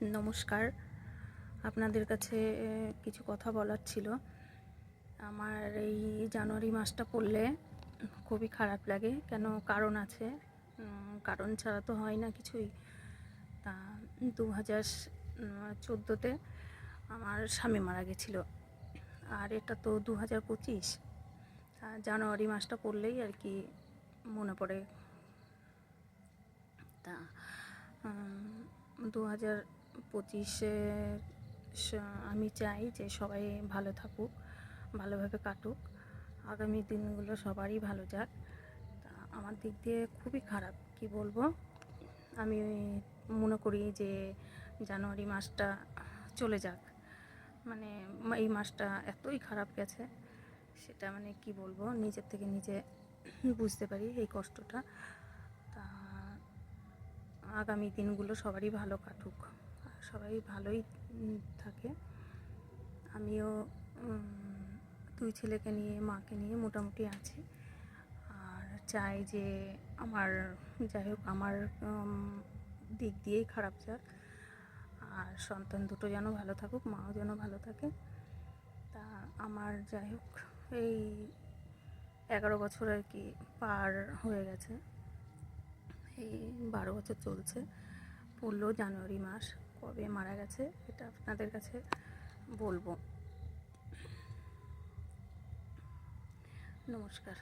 নমস্কার, আপনাদের কাছে কিছু কথা বলার ছিল। আমার এই জানুয়ারি মাসটা পড়লে খুবই খারাপ লাগে। কেন? কারণ আছে, কারণ ছাড়া তো হয় না কিছুই। তা 2014-তে আমার স্বামী মারা গেছিল, আর এটা তো 2025। জানুয়ারি মাসটা পড়লেই আর কি মনে পড়ে। তা 2025-এ আমি চাই যে সবাই ভালো থাকুক, ভালোভাবে কাটুক, আগামী দিনগুলো সবারই ভালো যাক। তা আমার দিক দিয়ে খুবই খারাপ, কি বলবো। আমি মনে করি যে জানুয়ারি মাসটা চলে যাক, মানে এই মাসটা এতই খারাপ গেছে, সেটা মানে কি বলবো, নিজের থেকে নিজে বুঝতে পারি এই কষ্টটা। তা আগামী দিনগুলো সবারই ভালো কাটুক, সবাই ভালোই থাকে। আমিও 2 ছেলেকে নিয়ে, মাকে নিয়ে মোটামুটি আছি, আর চাই যে আমার, যাই হোক, আমার দিক দিয়েই খারাপ যাক, আর সন্তান দুটো যেন ভালো থাকুক, মাও যেন ভালো থাকে। তা আমার যাই হোক এই 11 বছর আর কি পার হয়ে গেছে, এই 12 বছর চলছে। পড়লো জানুয়ারি মাস, কবে মারা গেছে এটা আপনাদের কাছে বলবো। নমস্কার।